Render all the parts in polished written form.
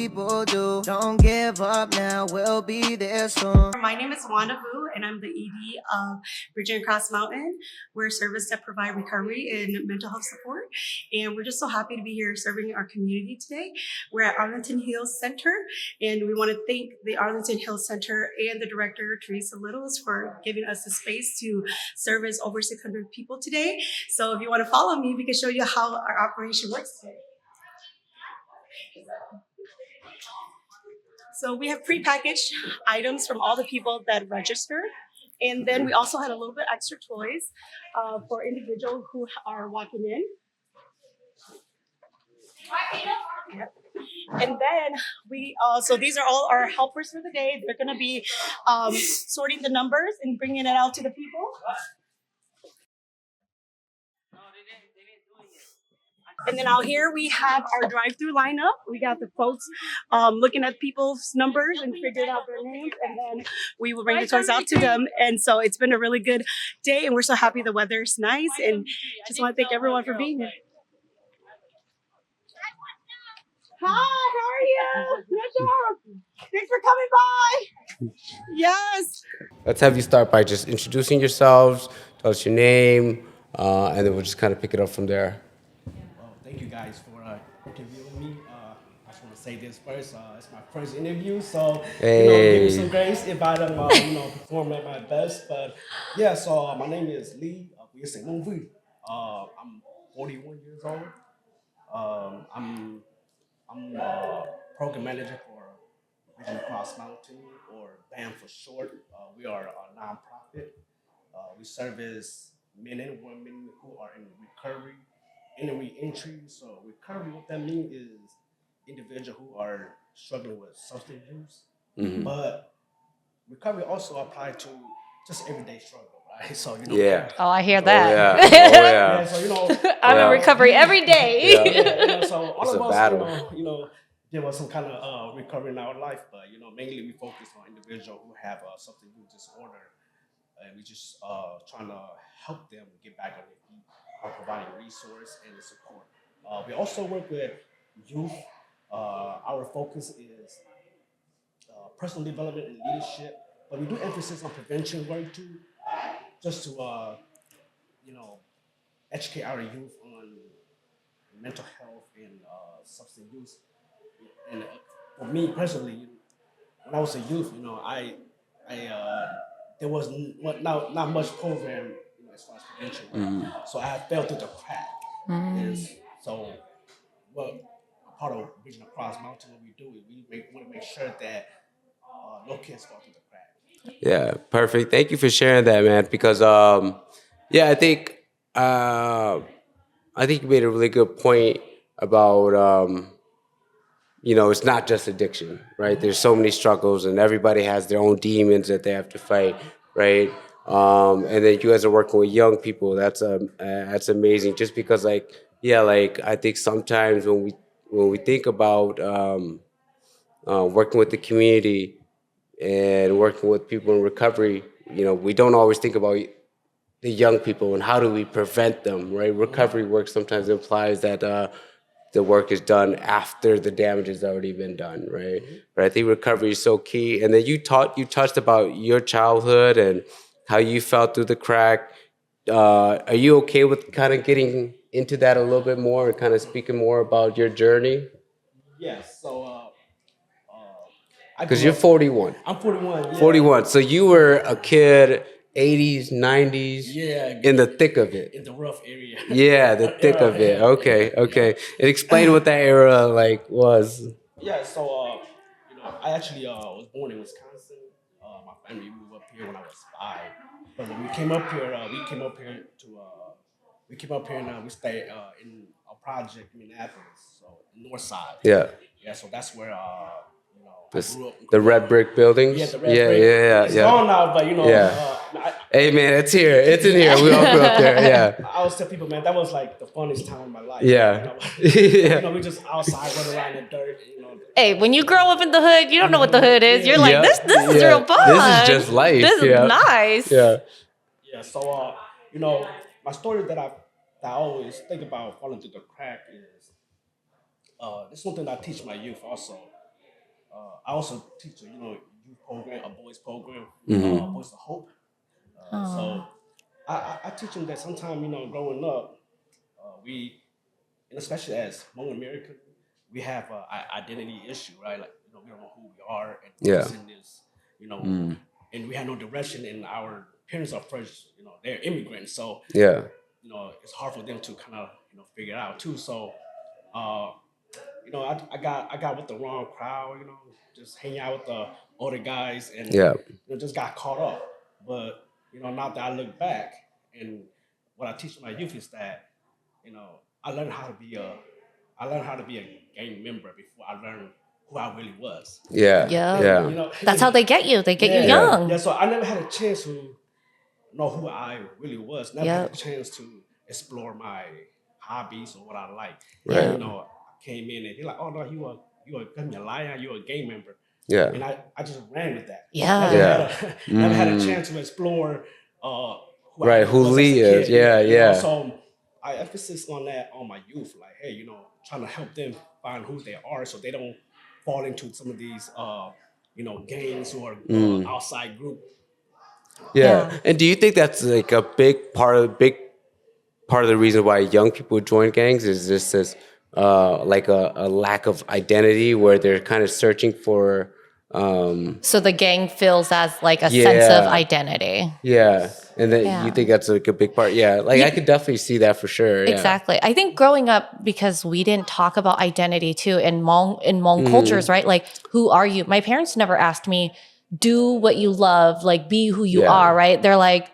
people do. Don't give up now, we'll be there soon. My name is Wanda Vue, and I'm the ED of Bridging Across Mountain. We're a service that provide recovery and mental health support, and we're just so happy to be here serving our community today. We're at Arlington Hills Center, and we want to thank the Arlington Hills Center and the director, Teresa Littles, for giving us the space to service over 600 people today. So if you want to follow me, we can show you how our operation works today. So we have prepackaged items from all the people that registered. And then we also had a little bit extra toys for individuals who are walking in. Yep. And then so these are all our helpers for the day. They're gonna be sorting the numbers and bringing it out to the people. And then out here we have our drive-through lineup. We got the folks looking at people's numbers and figuring out their names, and then we will bring the toys out to them. And so it's been a really good day, and we're so happy the weather's nice. And just want to thank everyone for being here. Hi, how are you? Good job. Thanks for coming by. Yes. Let's have you start by just introducing yourselves, tell us your name, and then we'll just kind of pick it up from there. Thank you guys for interviewing me. I just want to say this first. It's my first interview, so give me some grace if I don't perform at my best. But yeah, so my name is Lee Vue. I'm 41 years old. I'm a program manager for Bridging Across Mountain, or BAM for short. We are a nonprofit. We service men and women who are in recovery, in re-entry. So recovery, what that means is individuals who are struggling with substance use. Mm-hmm. But recovery also applies to just everyday struggle, right? So yeah. Oh, I hear that. Oh, yeah. Oh, yeah. Yeah, so I'm in recovery every day. Yeah. So all of us, there was some kind of recovery in our life, but mainly we focus on individuals who have a substance use disorder, and we just trying to help them get back on their feet, by providing resource and support. We also work with youth. Our focus is personal development and leadership, but we do emphasis on prevention work too, just to educate our youth on mental health and substance use. And for me personally, when I was a youth, there was not much program as far as prevention. Mm-hmm. So I fell through the crack. And so part of Bridging Across Mountain, what we do is we want to make sure that no kids fall through the crack. Yeah, perfect. Thank you for sharing that, man. Because I think you made a really good point about it's not just addiction, right? There's so many struggles, and everybody has their own demons that they have to fight, right? And then you guys are working with young people. That's amazing. Just because, I think sometimes when we think about working with the community and working with people in recovery, we don't always think about the young people and how do we prevent them, right? Recovery work sometimes implies that the work is done after the damage has already been done, right? But I think recovery is so key. And then you touched about your childhood and how you fell through the crack. Are you okay with kind of getting into that a little bit more and kind of speaking more about your journey? Yes. So, because you're 41. I'm 41. Yeah. 41. So you were a kid, 80s, 90s. Yeah. In the thick of it. In the rough area. Yeah, the thick of it. Okay. And explain what that era was. Yeah. So, I actually was born in Wisconsin. My family moved up here when I was 5. But when we came up here, and we stayed in a project in Minneapolis, so north side. Yeah. Yeah. So that's where the red brick buildings. Yeah, the red brick. It's gone now, but hey man, it's here. It's in here. We all grew up there. Yeah. I always tell people, man, that was like the funnest time of my life. Yeah. We just outside running around in the dirt. Hey, when you grow up in the hood, you don't know what the hood is. You're like, this is real fun. This is just life. This is nice. Yeah. Yeah. So my story that I always think about falling through the crack is it's something I teach my youth also. I also teach a youth program, a boys program, Boys of Hope. So I teach them that sometimes growing up, we and especially as Hmong American, we have an identity issue, right? Like we don't know who we are and Yeah. in this, and we have no direction. And our parents are first, they're immigrants, so Yeah. it's hard for them to kind of figure it out too. So I got with the wrong crowd, just hanging out with the older guys and Yeah. just got caught up. But now that I look back and what I teach my youth is that, I learned how to be a gang member before I learned who I really was. Yeah. Yeah. Yeah. That's how they get you. They get you Yeah. young. Yeah, so I never had a chance to know who I really was. Never had Yep. a chance to explore my hobbies or what I like. Right. And, I came in and they're like, "Oh no, you a liar, you're a gang member." Yeah. And I just ran with that. Yeah. Never, Yeah. never had a chance to explore who Right, I who was as a Lee is. kid, Yeah, yeah. So I emphasis on that on my youth, like, hey, trying to help them find who they are so they don't fall into some of these gangs or outside group. Yeah. Yeah. And do you think that's like a big part of the reason why young people join gangs is just this like a lack of identity where they're kind of searching for So the gang feels as like a sense of Yeah. identity. yeah. And then Yeah. you think that's like a big part. Yeah. Like I could definitely see that for sure. Yeah. Exactly. I think growing up, because we didn't talk about identity too in Hmong cultures, right? Like, who are you? My parents never asked me, do what you love, like be who you Yeah. are, right? They're like,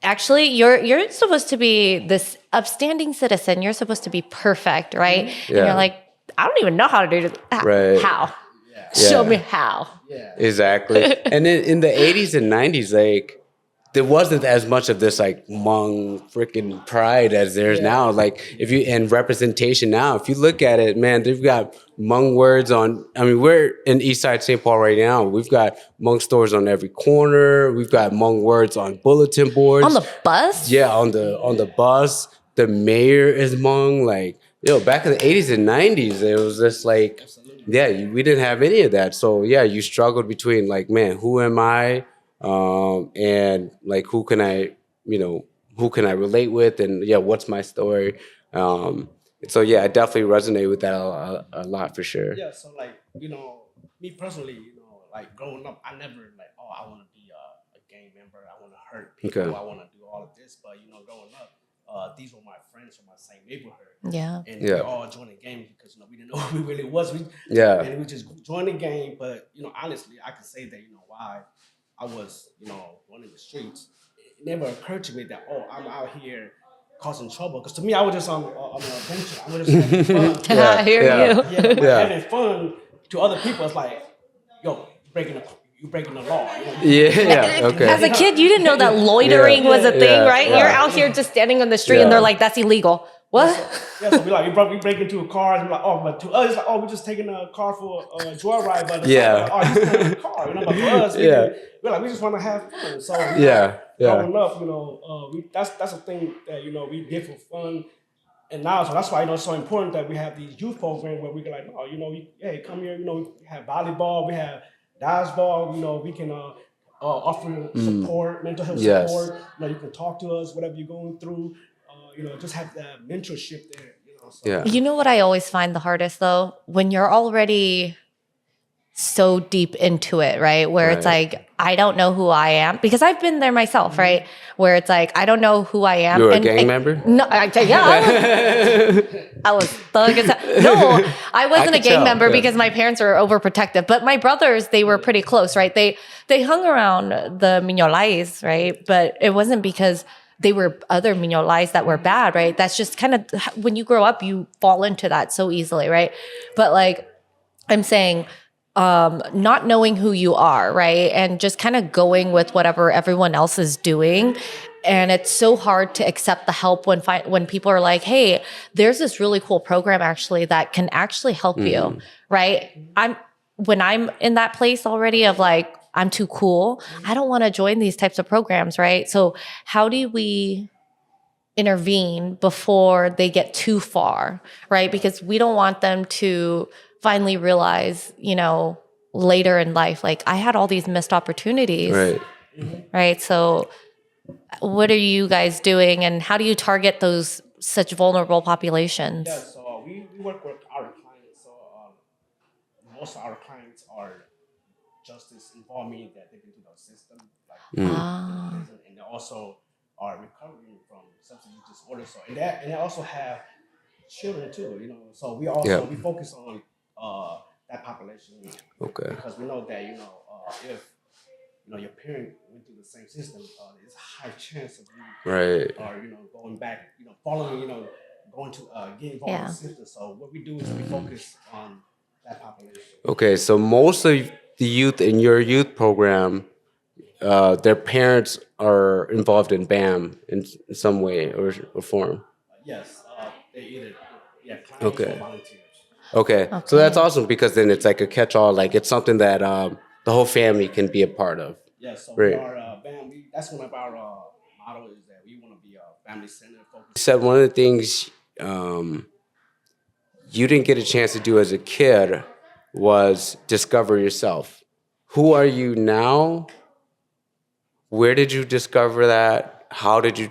actually, you're supposed to be this upstanding citizen. You're supposed to be perfect, right? And Yeah. you're like, I don't even know how to do that. Right. How? Yeah. Show Yeah. me how. Yeah. Exactly. And in the 80s and 90s, like there wasn't as much of this like Hmong freaking pride as there's now. Like if you and representation now, if you look at it, man, they've got Hmong words on. I mean, we're in East Side St. Paul right now. We've got Hmong stores on every corner. We've got Hmong words on bulletin boards. On the bus? Yeah, on the bus. The mayor is Hmong. Like, back in the 80s and 90s, it was just like, yeah, we didn't have any of that. So yeah, you struggled between like, man, who am I? And like, who can I relate with? And yeah, what's my story? So yeah, I definitely resonate with that a lot for sure. Yeah, so like, me personally, like growing up, I never like, oh, I want to be a gang member. I want to hurt people. Okay. I want to do all of this. But, growing up, these were my friends from my same neighborhood. Yeah. And Yeah. we all joined the game because, we didn't know who we really was. Yeah. And we just joined the game. But, honestly, I can say that, why I was, running the streets. It never occurred to me that, oh, I'm out here causing trouble. Because to me, I was just on an adventure. I was just having fun. I hear Yeah. you. Yeah, but Yeah. having fun to other people, it's like, yo, you breaking the law. Yeah. Okay. As a kid, you didn't know that loitering was a thing, Yeah. right? Yeah. You're out here just standing on the street and Yeah. they're like, that's illegal. What? Yeah, so we break into a car, and we're like, oh, but to us, it's like, oh, we're just taking a car for a joyride, but it's Yeah. like, oh, you stealing a car, but for us, Yeah. we're like, we just want to have fun. So Yeah. growing up, that's a thing that we did for fun. And now, so that's why it's so important that we have these youth programs where we can like, oh, hey, come here, we have volleyball, we have dodgeball, we can offer support, mental health Yes. support. You can talk to us, whatever you're going through. Just have that mentorship there. So. Yeah. You know what I always find the hardest though? When you're already so deep into it, right? Where it's Right. like, I don't know who I am. Because I've been there myself, right? Where it's like, I don't know who I am. You were a gang member? No, I was thug as hell. No, I wasn't a could gang tell, member yeah. because my parents were overprotective. But my brothers, they were pretty close, right? They hung around the Mignolais, right? But it wasn't because they were other Mignolais that were bad, right? That's just kind of, when you grow up, you fall into that so easily, right? But like, I'm saying, not knowing who you are, right? And just kind of going with whatever everyone else is doing. And it's so hard to accept the help when people are like, hey, there's this really cool program actually that can actually help you, right? When I'm in that place already of like, I'm too cool, I don't want to join these types of programs, right? So how do we intervene before they get too far, right? Because we don't want them to finally realize, later in life, like I had all these missed opportunities. Right. Right. So what are you guys doing and how do you target those such vulnerable populations? Yeah, so we work with our clients. So most of our clients are justice involved, meaning that they've been through the system, like Ah, prison, and they also are recovering from substance use disorder. So and they also have children too. So we also Yeah. we focus on that population Okay. because we know that if your parent went through the same system, there's a high chance of you Right. or going back, following, going to get involved in Yeah. the system. So what we do is we focus on that population. Okay. So most of the youth in your youth program, their parents are involved in BAM in some way or form. Yes, they either clients Okay. or volunteers. Okay. So that's awesome because then it's like a catch-all. Like it's something that the whole family can be a part of. Yeah, so Right. we are BAM. That's one of our motto is that we want to be a family centered You focused. said one of the things you didn't get a chance to do as a kid was discover yourself. Who are you now? Where did you discover that? How did you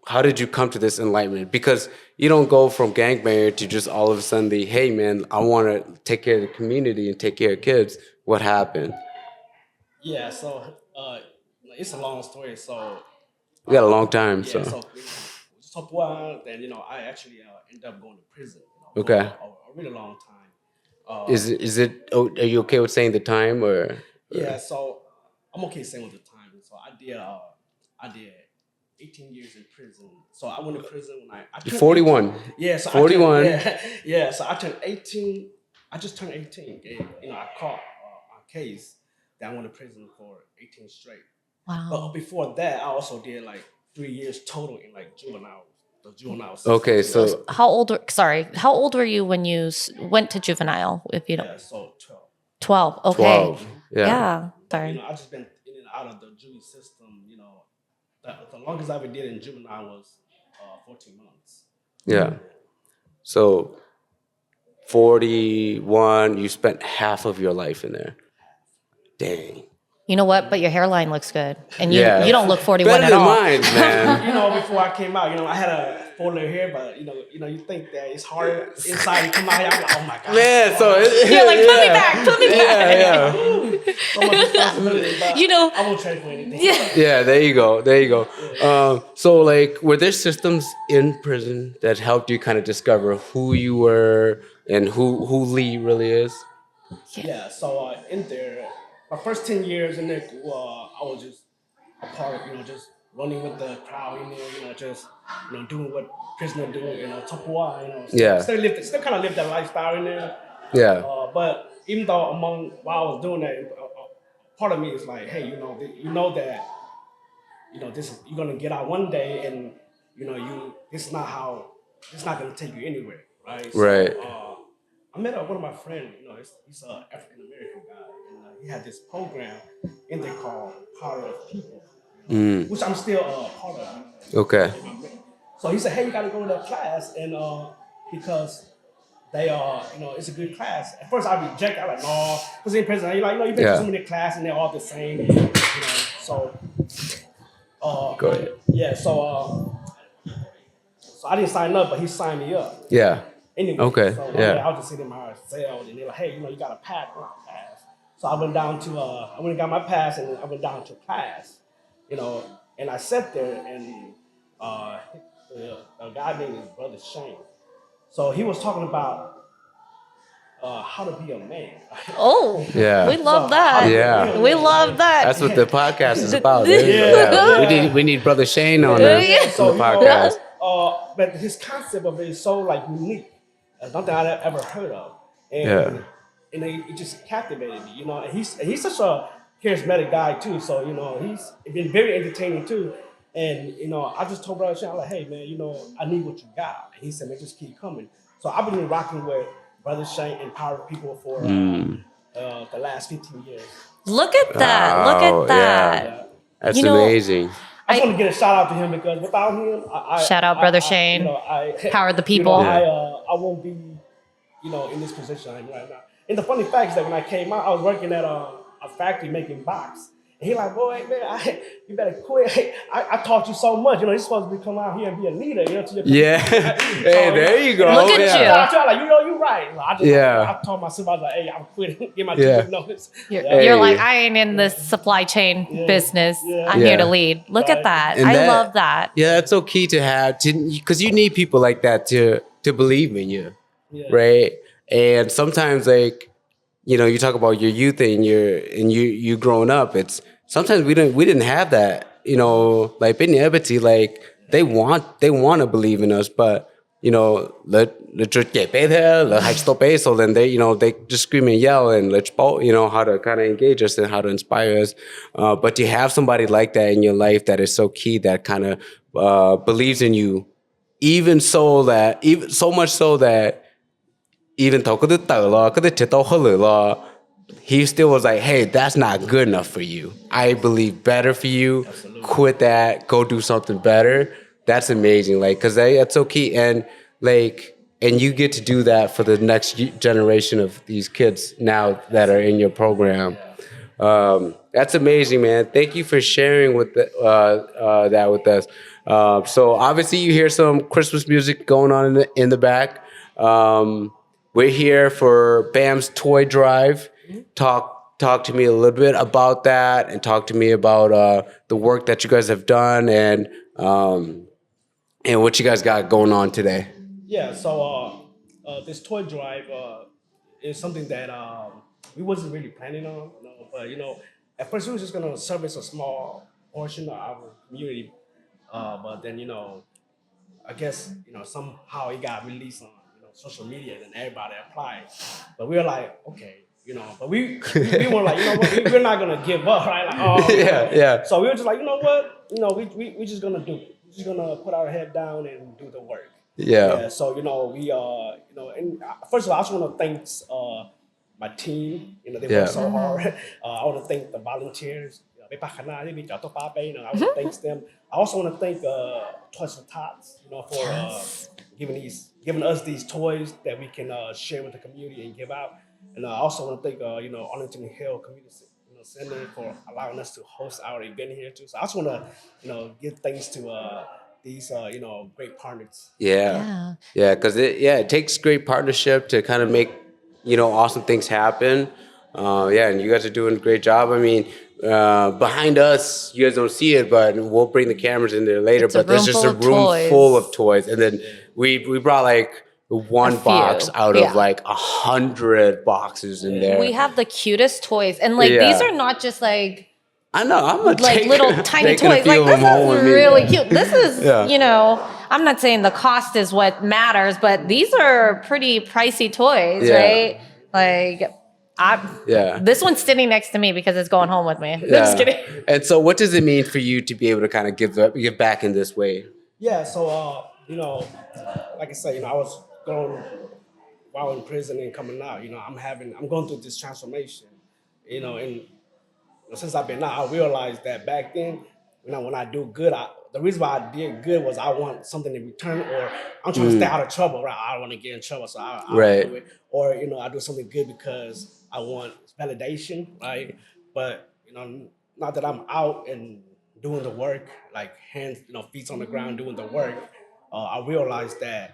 how did you come to this enlightenment? Because you don't go from gangbanger to just all of a sudden hey man, I want to take care of the community and take care of kids. What happened? Yeah, so it's a long story. So We got a long time, yeah, so so top one, then I actually ended up going to prison. Okay. For a really long time. is it? Oh, are you okay with saying the time or? Yeah, so I'm okay saying with the time. So I did 18 years in prison. So I went to prison when I turned 41. 18. Yeah, so 41. yeah. So I turned 18. I just turned 18. And, I caught a case that I went to prison for 18 straight. wow. But before that, I also did like 3 years total in like the juvenile system. Okay, so How old were you when you went to juvenile, if you don't? Yeah, so 12. 12. Okay. 12. Yeah. Yeah. Sorry. I just been in and out of the juvie system. The longest I ever did in juvenile was 14 months. Yeah. So 41, you spent half of your life in there. Dang. You know what? But your hairline looks good. And you Yeah. you don't look 41 Better at than all. mine, man. Before I came out, I had a full hair, but you think that it's hard inside to come out here. I'm like, oh my god, Man, so You're like, put me back, put me back. Yeah. so much responsibility. But I won't trade for anything. Yeah, there you go. So like, were there systems in prison that helped you kind of discover who you were and who Lee really is? Yeah. So in there, my first 10 years in there, I was just a part of just running with the crowd in there, just doing what prisoners do, Tupua, Yeah. still kind of live that lifestyle in there. Yeah. But even though while I was doing that, part of me is like, hey, that this is, you're gonna get out one day, and it's not gonna take you anywhere, right? So, Right. I met one of my friends. He's an African American guy, and he had this program in there called Power of People, which I'm still part of. Okay. So he said, hey, you gotta go to that class, and because they it's a good class. At first I rejected. I was like, no, because in prison, you've been to so many classes and they're all the same. So Go ahead. yeah, so I didn't sign up, but he signed me up. Yeah. Anyway, Okay, so yeah. I was just sitting in my cell, and they're like, hey, you got a pass. So I went down to I went and got my pass, and I went down to class, and I sat there, and a guy named his brother Shane. So he was talking about how to be a man. Oh, Yeah. we love So, that. Yeah. We love that. That's what the podcast is about. Yeah. We need Brother Shane on Yeah. the So podcast. but his concept of it is so unique. Nothing I'd ever heard of, and Yeah. and it just captivated me. And he's such a charismatic guy too. So he's been very entertaining too. And I just told Brother Shane, I'm like, hey man, I need what you got. And he said, man, just keep coming. So I've been rocking with Brother Shane and Power People for the last 15 years. Look at that. Look at that. Yeah. That's You know, amazing. I just want to get a shout out to him because without him, Shout out, Brother Shane. Power the people. I won't be, in this position I'm right now. And the funny fact is that when I came out, I was working at a factory making box. And he like, boy, man, you better quit. Hey, I taught you so much. You're supposed to come out here and be a leader. To your Yeah. Hey, there you go. Look at you. I try like, you're right. Yeah. I told my supervisor, like, hey, I'm quitting. Give my 2 Yeah. week notice. You're like, I ain't in this supply chain business. I'm here to lead. Look at that. And I love that. Yeah, that's so key to have, because you need people like that to believe in you, right? And sometimes, like, you talk about your youth and you growing up. It's sometimes we didn't have that. Like in Ebony, like they want to believe in us, but so then they just scream and yell and how to kind of engage us and how to inspire us. But to have somebody like that in your life that is so key, that kind of believes in you, even so much so that even though he still was like, hey, that's not good enough for you. I believe better for you. Absolutely. Quit that. Go do something better. That's amazing. Like, because that's so key. And you get to do that for the next generation of these kids now that are in your program. That's amazing, man. Thank you for sharing with that with us. So obviously you hear some Christmas music going on in the back. We're here for BAM's Toy Drive. Talk to me a little bit about that, and talk to me about the work that you guys have done and what you guys got going on today. Yeah, so this toy drive is something that we wasn't really planning on, but at first we was just gonna service a small portion of our community, but then I guess somehow it got released on social media and everybody applied, but we were like, okay, but we were like, what, we're not gonna give up, right? Like, yeah. So we were just like, what, we just gonna do it. We're just gonna put our head down and do the work. Yeah. So we and first of all, I just want to thank my team. They work so hard. I want to thank the volunteers. I want to thank them. I also want to thank Toys for Tots, for giving us these toys that we can share with the community and give out. And I also want to thank Arlington Hill Community Center for allowing us to host our event here too. So I just want to give thanks to these great partners. Yeah, because it takes great partnership to kind of make awesome things happen. And you guys are doing a great job. I mean, behind us, you guys don't see it, but we'll bring the cameras in there later. But there's just a room full of toys, and then we brought like one box out of like 100 boxes in there. We have the cutest toys, and these are not just like. I know. I'm little tiny toys. Like, this is really cute. This is, I'm not saying the cost is what matters, but these are pretty pricey toys, right? Like, this one's sitting next to me because it's going home with me. I'm just kidding. And so, what does it mean for you to be able to kind of give back in this way? Yeah. So, like I said, I was going while in prison and coming out. I'm going through this transformation. And since I've been out, I realized that back then, when I do good, the reason why I did good was I want something in return, or I'm trying to stay out of trouble, right? I don't want to get in trouble, so I do it. Or, I do something good because I want validation, right? But, not that I'm out and doing the work, like hands, feet on the ground doing the work, I realized that,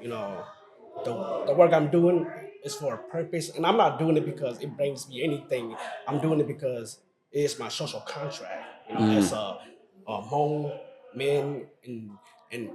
the work I'm doing is for a purpose, and I'm not doing it because it brings me anything. I'm doing it because it's my social contract, as a Hmong man, and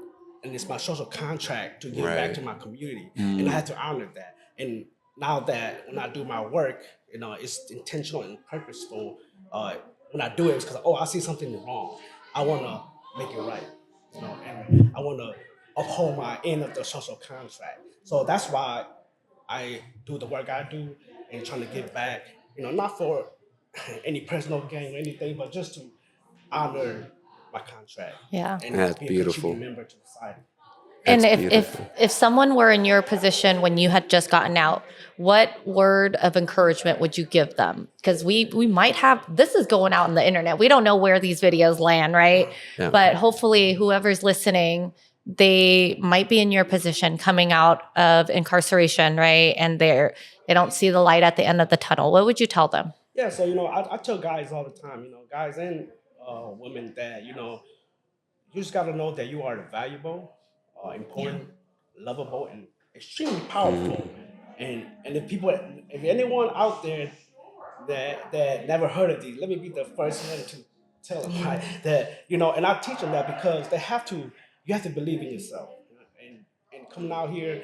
it's my social contract to give back to my community, and I had to honor that. And now that when I do my work, it's intentional and purposeful. When I do it, it's because I see something wrong. I want to make it right, and I want to uphold my end of the social contract. So that's why I do the work I do and trying to give back. Not for any personal gain or anything, but just to honor my contract. Yeah, and that's be beautiful. A member to society. And if someone were in your position when you had just gotten out, what word of encouragement would you give them? Because we might have, this is going out on the internet. We don't know where these videos land, right? Yeah. But hopefully whoever's listening they might be in your position coming out of incarceration, right? And they don't see the light at the end of the tunnel. What would you tell them? Yeah, so I tell guys all the time, guys and women that you just got to know that you are valuable, important, lovable, and extremely powerful. And if anyone out there that never heard of these, let me be the first one to tell them right that and I teach them that because you have to believe in yourself, and coming out here,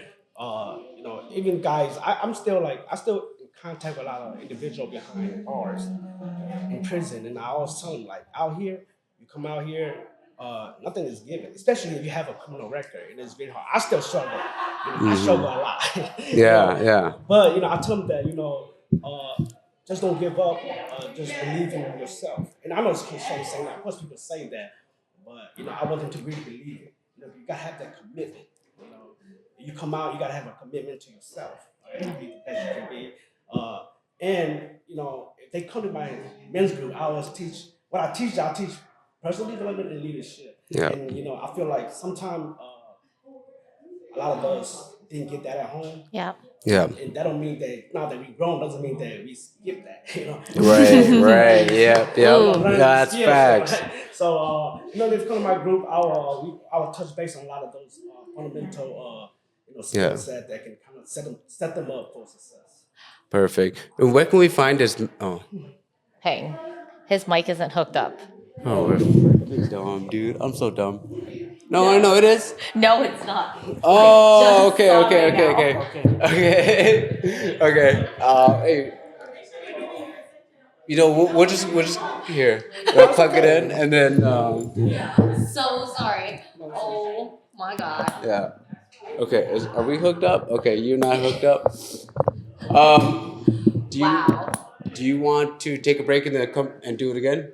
even guys, I'm still I still in contact with a lot of individuals behind bars in prison, and I always tell them out here, you come out here, nothing is given, especially if you have a criminal record. It is very hard. I still struggle. I struggle a lot. Yeah. But I tell them that just don't give up. Just believe in yourself. And I know it's cliche saying that. Of course, people say that, but I want them to really believe it. You gotta have that commitment. You come out, you gotta have a commitment to yourself. Right? To be the best you can be. And if they come to my men's group, I always teach what I teach. I teach personal development and leadership. Yeah. And I feel like sometimes a lot of us didn't get that at home. Yeah. Yeah. And that don't mean that now that we grown doesn't mean that we skip that. Right. Yeah. Ooh. That's facts. Right? So if you come to my group, I'll touch base on a lot of those fundamental skill set that can kind of set them up for success. Perfect. And where can we find this? Oh. Hey, his mic isn't hooked up. Oh, we're dumb, dude. I'm so dumb. No, I know it is. No, it's not. Oh, Just saw okay. Hey, we'll just here. We'll plug it in, and then So sorry. Oh my God. yeah. Okay, are we hooked up? Okay, you're not hooked up. Do you want to take a break and then come and do it again?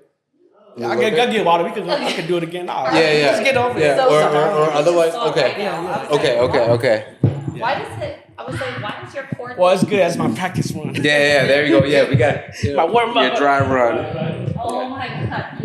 I can get water. I can do it again. Nah, Yeah. Just get over it. Yeah, So or otherwise, sorry. okay. Okay. Why does it? I was like, why does your cord? Well, it's good. That's my practice run. Yeah, there you go. Yeah, we got My warm up. your dry run. Oh my God.